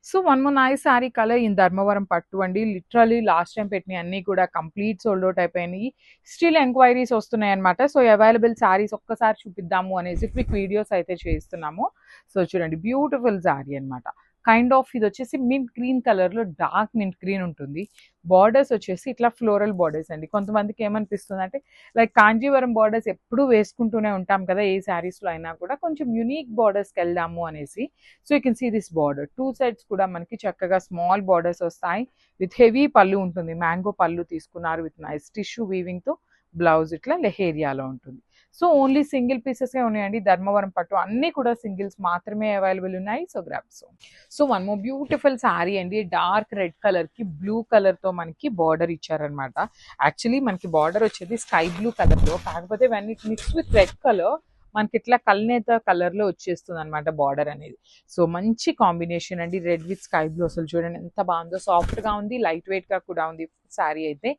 So one more nice sari colour in Dharmavaram పట్టు అండి. Literally last time పెట్టినవి అన్నీ కూడా కంప్లీట్ సోల్డ్ అవుట్ అయిపోయినాయి. స్టిల్ ఎంక్వైరీస్ వస్తున్నాయి అనమాట. సో అవైలబుల్ శారీస్ ఒక్కసారి చూపిద్దాము అనేసి క్విక్ వీడియోస్ అయితే చేస్తున్నాము. సో చూడండి, బ్యూటిఫుల్ శారీ అనమాట. కైండ్ ఆఫ్ ఇది వచ్చేసి మింట్ గ్రీన్ కలర్లో డార్క్ మింట్ గ్రీన్ ఉంటుంది. బార్డర్స్ వచ్చేసి ఇట్లా ఫ్లోరల్ బార్డర్స్ అండి. కొంతమందికి ఏమనిపిస్తుంది అంటే లైక్ కాంజీవరం బార్డర్స్ ఎప్పుడూ వేసుకుంటూనే ఉంటాం కదా ఏ శారీస్లో అయినా కూడా, కొంచెం యునిక్ బార్డర్స్కి వెళ్దాము అనేసి. So you can see this border, two sides కూడా మనకి చక్కగా స్మాల్ బార్డర్స్ వస్తాయి. విత్ హెవీ పళ్ళు ఉంటుంది, మ్యాంగో పళ్ళు తీసుకున్నారు విత్ నైస్ టిష్యూ వీవింగ్తో. బ్లౌజ్ ఇట్లా లెహేరియాలో ఉంటుంది. సో ఓన్లీ సింగిల్ పీసెసే ఉన్నాయండి ధర్మవరం పట్టు, అన్నీ కూడా సింగిల్స్ మాత్రమే అవైలబుల్ ఉన్నాయి. So grab. So one more beautiful sari అండి. డార్క్ రెడ్ కలర్కి బ్లూ కలర్తో మనకి బార్డర్ ఇచ్చారనమాట. యాక్చువల్లీ మనకి బార్డర్ వచ్చేది స్కై బ్లూ కలర్లో, కాకపోతే when it mix with red colour మనకి ఇట్లా కల్నేత కలర్లో వచ్చేస్తుంది అనమాట బార్డర్ అనేది. సో మంచి కాంబినేషన్ అండి, రెడ్ విత్ స్కై బ్లూ. అసలు చూడండి ఎంత బాగుందో, సాఫ్ట్గా ఉంది, లైట్ వెయిట్గా కూడా ఉంది శారీ అయితే.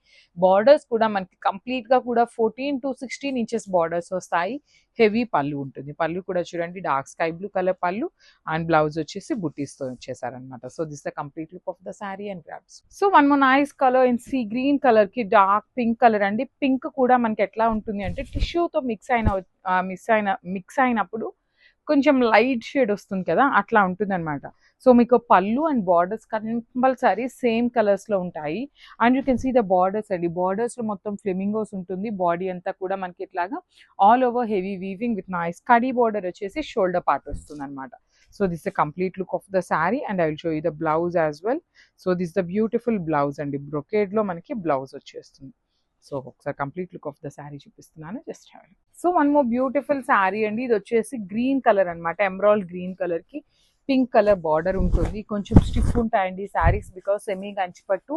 బార్డర్స్ కూడా మనకి కంప్లీట్గా కూడా 14 to 16 ఇంచెస్ బార్డర్స్ వస్తాయి. హెవీ పళ్ళు ఉంటుంది. పళ్ళు కూడా చూడండి డార్క్ స్కై బ్లూ కలర్ పళ్ళు, అండ్ బ్లౌజ్ వచ్చేసి బుటీస్తో వచ్చేసారనమాట. So this the complete look of the sari and grabs. So one more nice colour in sea green కలర్కి డార్క్ పింక్ కలర్ అండి. పింక్ కూడా మనకి ఎట్లా ఉంటుంది అంటే టిష్యూతో మిక్స్ అయినప్పుడు కొంచెం లైట్ షేడ్ వస్తుంది కదా, అట్లా ఉంటుంది అనమాట. సో మీకు పళ్ళు అండ్ బార్డర్స్ కంపల్సరీ సేమ్ కలర్స్లో ఉంటాయి. And you can see the borders అండి. బార్డర్స్లో మొత్తం ఫ్లెమింగోస్ ఉంటుంది. బాడీ అంతా కూడా మనకి ఇట్లాగా all over heavy weaving with nice కడీ బార్డర్ వచ్చేసి షోల్డర్ పార్ట్ వస్తుంది అనమాట. So this the complete look of the sari and I will show you the blouse as well. So this the beautiful blouse అండి. బ్రొకేడ్లో మనకి బ్లౌజ్ వచ్చేస్తుంది. So ఒకసారి complete look of the sari చూపిస్తున్నాను, just have. So one more beautiful sari అండి. ఇది వచ్చేసి green colour అనమాట. ఎమరాల్డ్ గ్రీన్ కలర్కి పింక్ కలర్ బార్డర్ ఉంటుంది. కొంచెం స్టిఫ్ ఉంటాయండి saris, because semi Kanchipattu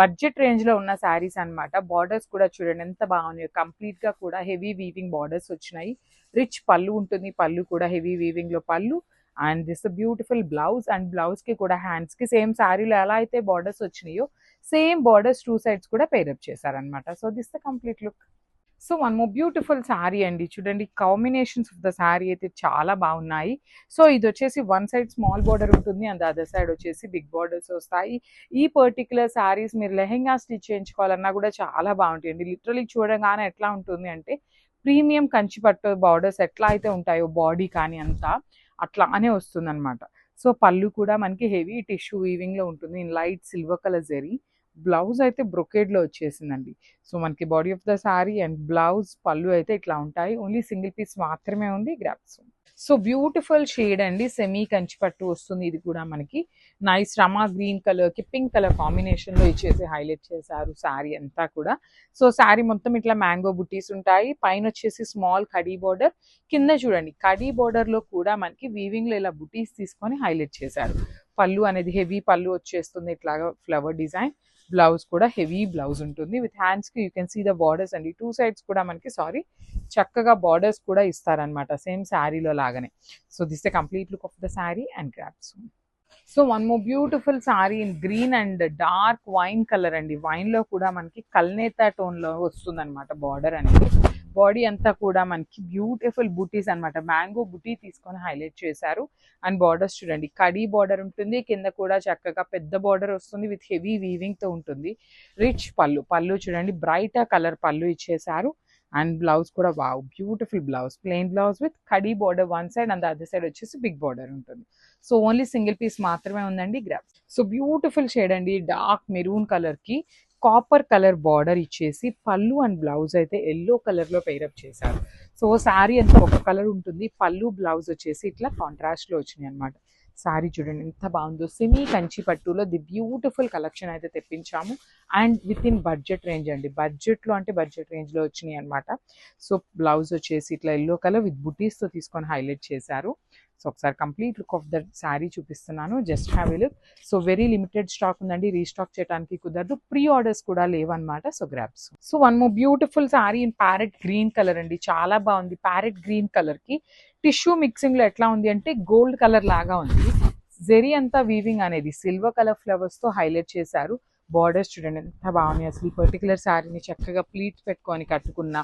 budget రేంజ్లో ఉన్న శారీస్ అనమాట. బార్డర్స్ కూడా చూడండి ఎంత బాగున్నాయో, కంప్లీట్గా కూడా హెవీ వీవింగ్ బార్డర్స్ వచ్చినాయి. రిచ్ పళ్ళు ఉంటుంది, పళ్ళు కూడా హెవీ వీవింగ్లో పళ్ళు. And this beautiful blouse, and బ్లౌజ్కి కూడా హ్యాండ్స్కి సేమ్ శారీలో ఎలా అయితే బార్డర్స్ వచ్చినాయో సేమ్ బార్డర్స్ టూ సైడ్స్ కూడా పేరప్ చేశారనమాట. So this the complete look. So one more beautiful sari అండి. చూడండి కాంబినేషన్స్ ఆఫ్ ద శారీ అయితే చాలా బాగున్నాయి. సో ఇది వచ్చేసి వన్ సైడ్ స్మాల్ బార్డర్ ఉంటుంది, అండ్ అదర్ సైడ్ వచ్చేసి బిగ్ బార్డర్స్ వస్తాయి. ఈ పర్టికులర్ శారీస్ మీరు లెహెంగా స్టిచ్ చేయించుకోవాలన్నా కూడా చాలా బాగుంటాయండి. లిటరలీ చూడగానే ఎట్లా ఉంటుంది అంటే ప్రీమియం కంచిపట్టు బార్డర్స్ ఎట్లా అయితే ఉంటాయో బాడీ కానీ అంతా అట్లానే వస్తుందన్నమాట. సో పళ్ళు కూడా మనకి హెవీ టిష్యూ వీవింగ్లో ఉంటుంది in light silver colour zari. Blouse అయితే బ్రొకేడ్లో వచ్చేసిందండి. సో మనకి body of the sari and blouse పళ్ళు అయితే ఇట్లా ఉంటాయి. ఓన్లీ సింగిల్ పీస్ మాత్రమే ఉంది. గ్రాప్స్. సో బ్యూటిఫుల్ షేడ్ అండి, సెమీ కంచిపట్టు వస్తుంది. ఇది కూడా మనకి నైస్ రమా గ్రీన్ కలర్కి పింక్ కలర్ కాంబినేషన్లో ఇచ్చేసి హైలైట్ చేశారు శారీ అంతా కూడా. సో శారీ మొత్తం ఇట్లా మ్యాంగో బుటీస్ ఉంటాయి. పైన వచ్చేసి స్మాల్ కడీ బార్డర్, కింద చూడండి కడీ బార్డర్లో కూడా మనకి వీవింగ్లో ఇలా బుటీస్ తీసుకొని హైలైట్ చేశారు. పళ్ళు అనేది హెవీ పళ్ళు వచ్చేస్తుంది, ఇట్లాగా ఫ్లవర్ డిజైన్. బ్లౌజ్ కూడా హెవీ బ్లౌజ్ ఉంటుంది విత్ హ్యాండ్స్కి you can see the borders అండి. టూ సైడ్స్ కూడా మనకి చక్కగా బార్డర్స్ కూడా ఇస్తారనమాట సేమ్ శారీలో లాగానే. So this the complete look of the sari and drapes. So one more beautiful sari in green and dark wine colour అండి. వైన్లో కూడా మనకి కల్నేత టోన్లో వస్తుందన్నమాట బార్డర్ అనేది. బాడీ అంతా కూడా మనకి బ్యూటిఫుల్ బుటీస్ అనమాట, మ్యాంగో బుటీ తీసుకొని హైలైట్ చేశారు. అండ్ బార్డర్స్ చూడండి కడీ బార్డర్ ఉంటుంది, కింద కూడా చక్కగా పెద్ద బార్డర్ వస్తుంది విత్ హెవీ వీవింగ్తో ఉంటుంది. రిచ్ పళ్ళు చూడండి బ్రైట్ కలర్ పళ్ళు ఇచ్చేసారు. అండ్ బ్లౌజ్ కూడా wow beautiful blouse, plain blouse with khadi border one side, and other side వచ్చేసి బిగ్ బార్డర్ ఉంటుంది. సో ఓన్లీ సింగిల్ పీస్ మాత్రమే ఉందండి. గ్రాప్. సో బ్యూటిఫుల్ షేడ్ అండి, డార్క్ మెరూన్ కలర్కి కాపర్ కలర్ బార్డర్ ఇచ్చేసి పళ్ళు అండ్ బ్లౌజ్ అయితే ఎల్లో కలర్లో పేరప్ చేశారు. సో శారీ అంతా ఒక కలర్ ఉంటుంది, పళ్ళు బ్లౌజ్ వచ్చేసి ఇట్లా కాంట్రాస్ట్లో వచ్చినాయి అనమాట. శారీ చూడండి ఎంత బాగుందో, సెమీ కంచి పట్టులో ది బ్యూటిఫుల్ కలెక్షన్ అయితే తెప్పించాము. And with in budget range అండి, బడ్జెట్లో అంటే బడ్జెట్ రేంజ్లో వచ్చినాయి అనమాట. సో బ్లౌజ్ వచ్చేసి ఇట్లా ఎల్లో కలర్ విత్ బుటీస్తో తీసుకొని హైలైట్ చేశారు. సో ఒకసారి complete look of the sari చూపిస్తున్నాను, just have a look. So very limited stock ఉందండి, రీస్టాక్ చేయడానికి కుదరదు, ప్రీ ఆర్డర్స్ కూడా లేవన్నమాట. So grabs. So one more beautiful sari in parrot green colour అండి, చాలా బాగుంది. ప్యారెట్ గ్రీన్ కలర్కి టిష్యూ మిక్సింగ్లో ఎట్లా ఉంది అంటే గోల్డ్ కలర్ లాగా ఉంది. జెరీ అంతా వీవింగ్ అనేది సిల్వర్ కలర్ ఫ్లవర్స్తో హైలైట్ చేశారు. బార్డర్స్ చూడండి ఎంత బాగున్నాయి అసలు. ఈ పర్టికులర్ శారీని చక్కగా ప్లీట్స్ పెట్టుకొని కట్టుకున్నా,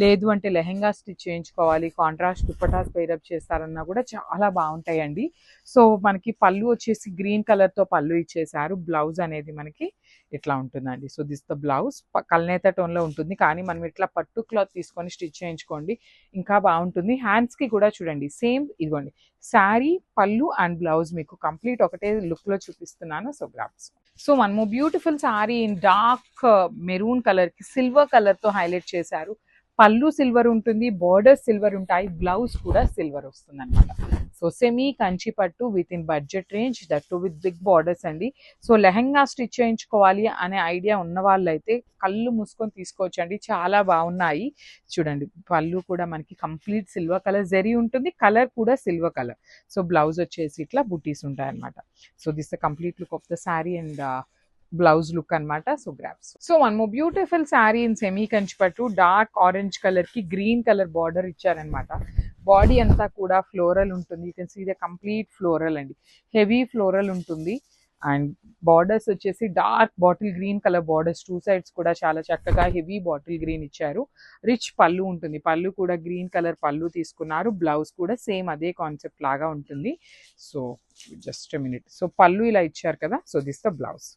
లేదు అంటే లెహెంగా స్టిచ్ చేయించుకోవాలి, కాంట్రాస్ట్ దుపటాస్ పేరప్ చేస్తారన్నా కూడా చాలా బాగుంటాయండి. సో మనకి పళ్ళు వచ్చేసి గ్రీన్ కలర్తో పళ్ళు ఇచ్చేసారు. బ్లౌజ్ అనేది మనకి ఇట్లా ఉంటుందండి. సో దిస్ ద బ్లౌజ్ కల్నేత టోన్లో ఉంటుంది, కానీ మనం ఇట్లా పట్టు క్లాత్ తీసుకొని స్టిచ్ చేయించుకోండి ఇంకా బాగుంటుంది. హ్యాండ్స్కి కూడా చూడండి సేమ్ ఇదిగోండి శారీ పళ్ళు అండ్ బ్లౌజ్ మీకు కంప్లీట్ ఒకటే లుక్లో చూపిస్తున్నాను. So grasp. సో మనము beautiful sari in dark maroon కలర్కి సిల్వర్ కలర్తో హైలైట్ చేశారు. పళ్ళు సిల్వర్ ఉంటుంది, బార్డర్స్ సిల్వర్ ఉంటాయి, బ్లౌజ్ కూడా సిల్వర్ వస్తుంది అనమాట. సో సెమీ కంచి పట్టు with in budget range, that to with big borders అండి. సో లెహెంగా స్టిచ్ చేయించుకోవాలి అనే ఐడియా ఉన్న వాళ్ళైతే కళ్ళు మూసుకొని తీసుకోవచ్చు అండి, చాలా బాగున్నాయి. చూడండి పళ్ళు కూడా మనకి కంప్లీట్ సిల్వర్ కలర్ జరీ ఉంటుంది, కలర్ కూడా సిల్వర్ కలర్. సో బ్లౌజ్ వచ్చేసి ఇట్లా బుటీస్ ఉంటాయి అనమాట. So this the complete look of the sari and blouse look అనమాట. So grasp. So one more beautiful sari in semi Kanchi పట్టు, డార్క్ ఆరెంజ్ కలర్ కి గ్రీన్ కలర్ బార్డర్ ఇచ్చారనమాట. బాడీ అంతా కూడా ఫ్లోరల్ ఉంటుంది. You can see the complete floral అండి, heavy floral ఉంటుంది. And borders వచ్చేసి dark bottle green colour borders, two sides కూడా చాలా చక్కగా హెవీ బాటిల్ గ్రీన్ ఇచ్చారు. రిచ్ పళ్ళు ఉంటుంది, పళ్ళు కూడా గ్రీన్ కలర్ పళ్ళు తీసుకున్నారు. బ్లౌజ్ కూడా సేమ్ అదే కాన్సెప్ట్ లాగా ఉంటుంది. So just minute. సో పళ్ళు ఇలా ఇచ్చారు కదా, so this the blouse,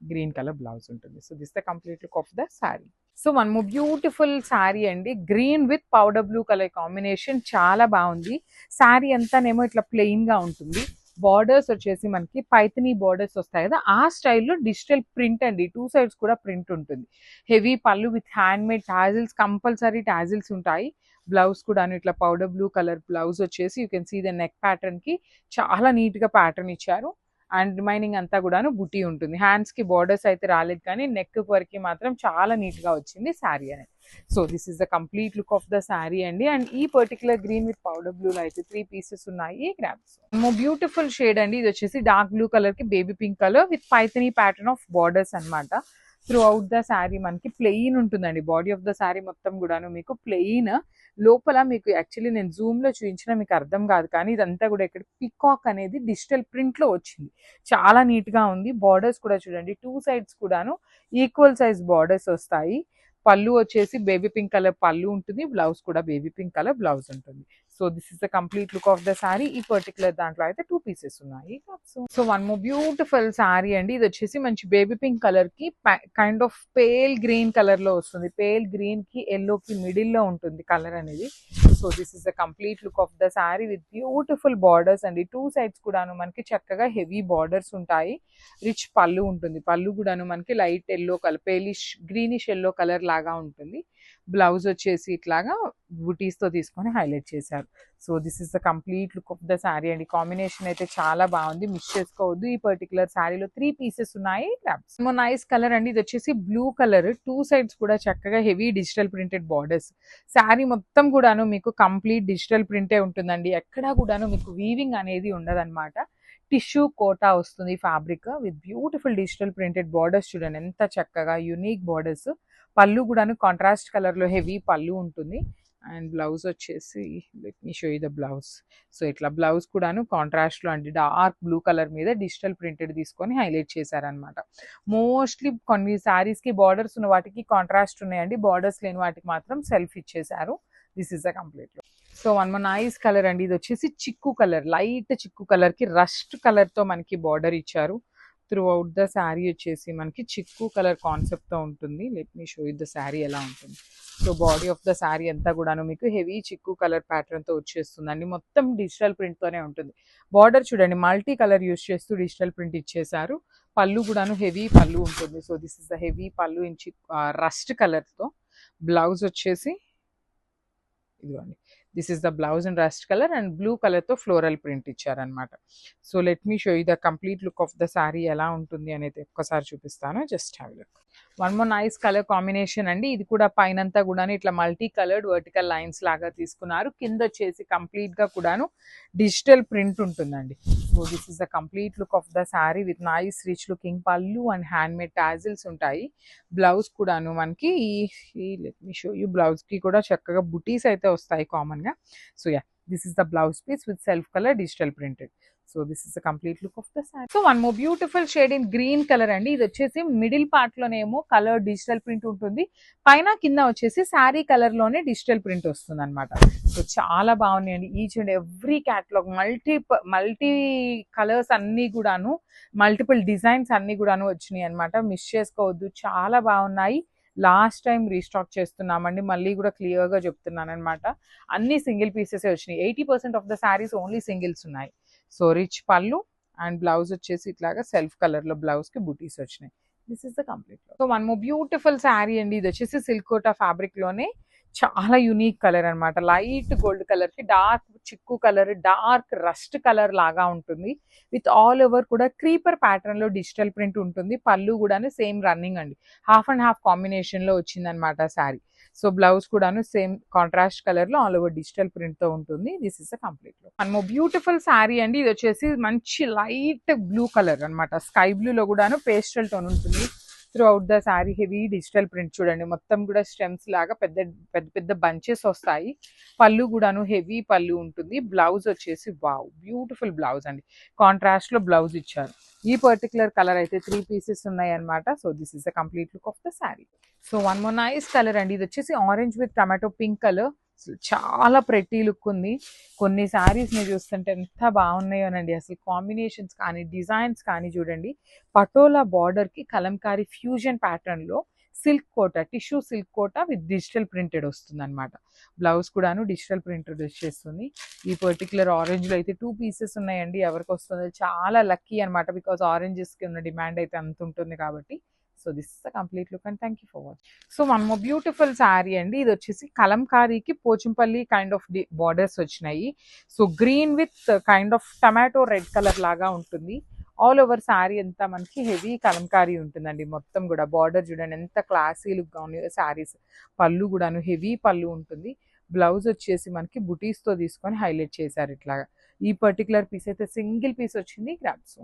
green colour blouse ఉంటుంది. So this the complete look of the sari. So one more beautiful sari అండి, green with powder blue colour combination, చాలా బాగుంది. శారీ అంతానేమో ఇట్లా ప్లెయిన్ గా ఉంటుంది. బార్డర్స్ వచ్చేసి మనకి పైథనీ బార్డర్స్ వస్తాయి కదా, ఆ స్టైల్లో డిజిటల్ ప్రింట్ అండి, టూ సైడ్స్ కూడా ప్రింట్ ఉంటుంది. హెవీ పళ్ళు with hand made tassels, compulsory tassels ఉంటాయి. బ్లౌజ్ కూడా ఇట్లా పౌడర్ బ్లూ కలర్ బ్లౌజ్ వచ్చేసి you can see the neck pattern కి చాలా నీట్ గా ప్యాటర్న్ ఇచ్చారు. అండ్ రిమైనింగ్ అంతా కూడాను బుటీ ఉంటుంది. హ్యాండ్స్ కి బార్డర్స్ అయితే రాలేదు, కానీ నెక్ వరకు మాత్రం చాలా నీట్ గా వచ్చింది శారీ అనేది. So this is the complete look of the sari అండి. అండ్ ఈ particular green with powder blue లో అయితే 3 పీసెస్ ఉన్నాయి. గ్రాబ్స్. బ్యూటిఫుల్ షేడ్ అండి, ఇది వచ్చేసి డార్క్ బ్లూ కలర్ కి baby pink colour with Paithani pattern of borders అనమాట. త్రూ అవుట్ ద శారీ మనకి ప్లెయిన్ ఉంటుందండి. బాడీ ఆఫ్ ద శారీ మొత్తం కూడాను మీకు ప్లెయిన్. లోపల మీకు యాక్చువల్లీ నేను జూమ్ లో చూపించిన మీకు అర్థం కాదు, కానీ ఇదంతా కూడా ఇక్కడ పికాక్ అనేది డిజిటల్ ప్రింట్ లో వచ్చింది, చాలా నీట్ గా ఉంది. బార్డర్స్ కూడా చూడండి, టూ సైడ్స్ కూడాను ఈక్వల్ సైజ్ బార్డర్స్ వస్తాయి. పళ్ళు వచ్చేసి బేబీ పింక్ కలర్ పళ్ళు ఉంటుంది, బ్లౌజ్ కూడా బేబీ పింక్ కలర్ బ్లౌజ్ ఉంటుంది. So this is the complete look of the sari. ఈ పర్టికులర్ దాంట్లో అయితే 2 పీసెస్ ఉన్నాయి. So one more beautiful sari అండి, ఇది వచ్చేసి మంచి బేబీ పింక్ కలర్ కి kind of pale green colour లో వస్తుంది. పేల్ గ్రీన్ కి ఎల్లో కి మిడిల్ లో ఉంటుంది కలర్ అనేది. So this is the complete look of the sari with beautiful borders అండి. టూ సైడ్స్ కూడాను మనకి చక్కగా హెవీ బార్డర్స్ ఉంటాయి. రిచ్ పళ్ళు ఉంటుంది, పళ్ళు కూడాను మనకి light yellow colour, palish greenish yellow colour లాగా ఉంటుంది. బ్లౌజ్ వచ్చేసి ఇట్లాగా బుటీస్ తో తీసుకొని హైలైట్ చేశారు. So this is the complete look of the sari అండి. కాంబినేషన్ అయితే చాలా బాగుంది, మిస్ చేసుకోవద్దు. ఈ పర్టికులర్ శారీలో 3 పీసెస్ ఉన్నాయి. నైస్ కలర్ అండి, ఇది వచ్చేసి బ్లూ కలర్, టూ సైడ్స్ కూడా చక్కగా heavy digital printed borders. Sari మొత్తం కూడాను మీకు కంప్లీట్ డిజిటల్ ప్రింటే ఉంటుందండి, ఎక్కడా కూడాను మీకు వీవింగ్ అనేది ఉండదన్నమాట. టిష్యూ కోటా వస్తుంది fabric with beautiful digital printed borders. చూడండి ఎంత చక్కగా యూనిక్ బార్డర్స్. పళ్ళు కూడాను కాంట్రాస్ట్ కలర్ లో హెవీ పళ్ళు ఉంటుంది. అండ్ బ్లౌజ్ వచ్చేసి let me show you the blouse. So ఇట్లా బ్లౌజ్ కూడాను కాంట్రాస్ట్ లో అండి, డార్క్ బ్లూ కలర్ మీద డిజిటల్ ప్రింటెడ్ తీసుకొని హైలైట్ చేశారనమాట. మోస్ట్లీ కొన్ని శారీస్ కి బార్డర్స్ ఉన్న వాటికి కాంట్రాస్ట్ ఉన్నాయండి, బార్డర్స్ లేని వాటికి మాత్రం సెల్ఫ్ ఇచ్చేసారు. This is the complete. So one more nice colour అండి, ఇది వచ్చేసి చిక్కు కలర్, లైట్ చిక్కు కలర్ కి రస్ట్ కలర్ తో మనకి బార్డర్ ఇచ్చారు. త్రూ అవుట్ ద శారీ వచ్చేసి మనకి చిక్కు కలర్ కాన్సెప్ట్ తో ఉంటుంది. Let me show you the sari ఎలా ఉంటుంది. So body of the sari అంతా కూడాను మీకు హెవీ చిక్కు కలర్ ప్యాటర్న్ తో వచ్చేస్తుందండి, మొత్తం డిజిటల్ ప్రింట్ తోనే ఉంటుంది. బార్డర్ చూడండి మల్టీ కలర్ యూస్ చేస్తూ డిజిటల్ ప్రింట్ ఇచ్చేసారు. పళ్ళు కూడాను హెవీ పళ్ళు ఉంటుంది. So this is the heavy పళ్ళు ఇన్ రస్ట్ కలర్ తో. బ్లౌజ్ వచ్చేసి ఇదిగోండి, this is the blouse in rust colour and blue colour తో ఫ్లోరల్ ప్రింట్ ఇచ్చారనమాట. So let me show you the complete look of the sari ఎలా ఉంటుంది అనేది ఒక్కసారి చూపిస్తాను. Just have look. One more nice colour combination అండి, ఇది కూడా పైనంతా కూడాను ఇట్లా మల్టీ కలర్డ్ వర్టికల్ లైన్స్ లాగా తీసుకున్నారు. కింద వచ్చేసి కంప్లీట్ గా కూడాను డిజిటల్ ప్రింట్ ఉంటుందండి. So this is the complete look of the sari with nice rich looking పళ్ళు అండ్ హ్యాండ్ మేడ్ టాజిల్స్ ఉంటాయి. బ్లౌజ్ కూడాను మనకి let me show you, blouse కి కూడా చక్కగా బుటీస్ అయితే వస్తాయి కామన్ గా. So yeah, this is the blouse piece with self colour digital printed. So this is the complete look of the sari. So one more beautiful shade in green colour అండి. ఇది వచ్చేసి మిడిల్ పార్ట్ లోనేమో colour digital print ఉంటుంది, పైన కింద వచ్చేసి sari colour లోనే digital print వస్తుంది అనమాట. సో చాలా బాగున్నాయండి. Each and every catalogue multi colours అన్ని కూడాను, మల్టిపుల్ డిజైన్స్ అన్ని కూడాను వచ్చినాయి అనమాట. మిస్ చేసుకోవద్దు, చాలా బాగున్నాయి. లాస్ట్ టైం రీస్టాక్ చేస్తున్నామండి, మళ్ళీ కూడా క్లియర్ గా చెప్తున్నాను అనమాట. అన్ని సింగిల్ పీసెస్ వచ్చినాయి. 80% of the saris only singles ఉన్నాయి. సో రిచ్ పళ్ళు అండ్ బ్లౌజ్ వచ్చేసి ఇట్లాగా సెల్ఫ్ కలర్ లో బ్లౌజ్ కి బుటీస్ వచ్చినాయి. This is the complete. So one more beautiful sari అండి. ఇది వచ్చేసి సిల్క్ కోటా ఫ్యాబ్రిక్ లోనే చాలా యూనిక్ కలర్ అనమాట. లైట్ గోల్డ్ కలర్ కి డార్క్ చిక్కు కలర్, డార్క్ రస్ట్ కలర్ లాగా ఉంటుంది. విత్ ఆల్ ఓవర్ కూడా క్రీపర్ ప్యాటర్న్ లో డిజిటల్ ప్రింట్ ఉంటుంది. పళ్ళు కూడాను సేమ్ రన్నింగ్ అండి, హాఫ్ అండ్ హాఫ్ కాంబినేషన్ లో వచ్చింది అనమాట శారీ. సో బ్లౌజ్ కూడాను సేమ్ కాంట్రాస్ట్ కలర్ లో ఆల్ ఓవర్ డిజిటల్ ప్రింట్ తో ఉంటుంది. This is a complete look. And more beautiful sari అండి. ఇది వచ్చేసి మంచి లైట్ బ్లూ కలర్ అనమాట. స్కై బ్లూ లో కూడాను పేస్టల్ టోన్ ఉంటుంది. Through out the sari heavy digital print చూడండి, మొత్తం కూడా స్టెమ్స్ లాగా పెద్ద పెద్ద పెద్ద బంచెస్ వస్తాయి. పళ్ళు కూడాను హెవీ పళ్ళు ఉంటుంది. బ్లౌజ్ వచ్చేసి వావ్ బ్యూటిఫుల్ బ్లౌజ్ అండి, కాంట్రాస్ట్ లో బ్లౌజ్ ఇచ్చారు. ఈ పర్టికులర్ కలర్ అయితే 3 పీసెస్ ఉన్నాయి అనమాట. So this is the complete look of the sari. So one more nice colour అండి. ఇది వచ్చేసి orange with tomato pink colour. చాలా ప్రెటీ లుక్ ఉంది. కొన్ని శారీస్ ని చూస్తుంటే ఎంత బాగున్నాయోనండి. అసలు కాంబినేషన్స్ కానీ డిజైన్స్ కానీ చూడండి. పటోలా బార్డర్ కి కలంకారీ ఫ్యూజన్ ప్యాటర్న్ లో silk Kota, tissue silk Kota with digital printed వస్తుంది అనమాట. బ్లౌజ్ కూడాను డిజిటల్ ప్రింటెడ్ వచ్చేస్తుంది. ఈ పర్టికులర్ ఆరెంజ్ లో అయితే 2 పీసెస్ ఉన్నాయండి. ఎవరికి వస్తుందో చాలా లక్కీ అనమాట, బికాస్ ఆరెంజెస్ కి ఉన్న డిమాండ్ అయితే అంత ఉంటుంది కాబట్టి. So this is the complete look and thank you for watching. So one more beautiful sari అండి. ఇది వచ్చేసి కలంకారీకి పోచంపల్లి కైండ్ ఆఫ్ బార్డర్స్ వచ్చినాయి. So green with kind of tomato red colour లాగా ఉంటుంది. ఆల్ ఓవర్ శారీ అంతా మనకి హెవీ కలంకారీ ఉంటుందండి. మొత్తం కూడా బార్డర్ చూడండి ఎంత క్లాసీ లుక్ గా ఉన్నాయో శారీస్. పళ్ళు కూడాను హెవీ పళ్ళు ఉంటుంది. బ్లౌజ్ వచ్చేసి మనకి బుటీస్ తో తీసుకొని హైలైట్ చేశారు ఇట్లాగా. ఈ పర్టికులర్ పీస్ అయితే సింగిల్ పీస్ వచ్చింది. గ్రాబ్స్.